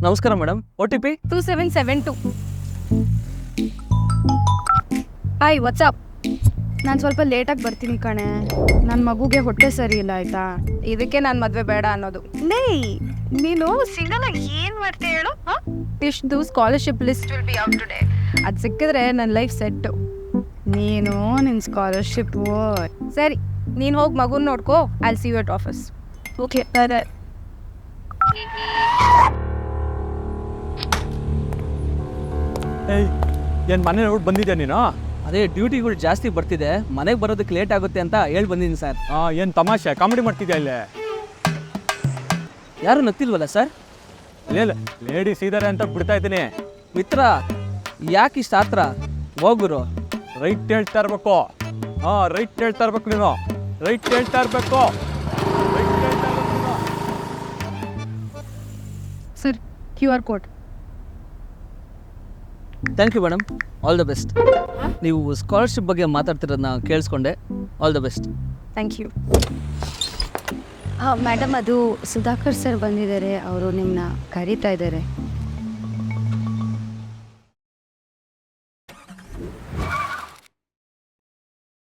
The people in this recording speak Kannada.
ನಮಸ್ಕಾರ ಮೇಡಮ್. OTP 2772. Hi WhatsApp. ನಾನು ಸ್ವಲ್ಪ ಲೇಟಾಗಿ ಬರ್ತೀನಿ ಕಣೆ. ನನ್ನ ಮಗುಗೆ ಹೊಟ್ಟೆ ಸರಿ ಇಲ್ಲ ಆಯ್ತಾ, ಇದಕ್ಕೆ ನಾನು ಮದುವೆ ಬೇಡ ಅನ್ನೋದು. ನೀನು ಸಿಂಗಲ್ ಆಗಿ ಏನು ಮಾಡ್ತೀಯ ಹೇಳು? ಇಷ್ಟು scholarship list will be out today. ಅದು ಸಿಕ್ಕಿದ್ರೆ ನನ್ನ ಲೈಫ್ ಸೆಟ್ಟು. ನೀನು ನಿನ್ನ ಸ್ಕಾಲರ್ಶಿಪ್ಪು ಸರಿ, ನೀನು ಹೋಗಿ ಮಗುನ ನೋಡ್ಕೋ. I see you at office. Okay bye. ಏಯ್, ಏನು ಮನೆ ನೋಡಿ ಬಂದಿದ್ಯಾ ನೀನು? ಅದೇ ಡ್ಯೂಟಿಗಳು ಜಾಸ್ತಿ ಬರ್ತಿದೆ, ಮನೆಗೆ ಬರೋದಕ್ಕೆ ಲೇಟ್ ಆಗುತ್ತೆ ಅಂತ ಹೇಳಿ ಬಂದಿದ್ದೀನಿ ಸರ್. ಏನು ತಮಾಷೆ ಕಾಮಿಡಿ ಮಾಡ್ತಿದ್ಯಾ ಇಲ್ಲೇ? ಯಾರು ನಗ್ತಿಲ್ವಲ್ಲ ಸರ್? ಲೇಡೀಸ್ ಇದ್ದಾರೆ ಅಂತ ಬಿಡ್ತಾ ಇದ್ದೀನಿ. ಮಿತ್ರ, ಯಾಕೆ ಇಷ್ಟ ಆತ್ರ? ಹೋಗುರು. ರೈಟ್ ಹೇಳ್ತಾ ಇರ್ಬೇಕು. ರೈಟ್ ಹೇಳ್ತಾ ಇರ್ಬೇಕು ನೀನು. ರೈಟ್ ಹೇಳ್ತಾ ಇರ್ಬೇಕು. Sir, QR code. Thank you madam, all the best. ನೀವು ಸ್ಕಾಲರ್ಶಿಪ್ ಬಗ್ಗೆ ಮಾತಾಡ್ತಿರೋದನ್ನ ಕೇಳಿಸ್ಕೊಂಡೆ. All the best. Thank you. Madam, ಅದು ಸುಧಾಕರ್ ಸರ್ ಬಂದಿದ್ದಾರೆ, ಅವರು ನಿಮ್ಮನ್ನ ಕರೀತಾ ಇದ್ದಾರೆ.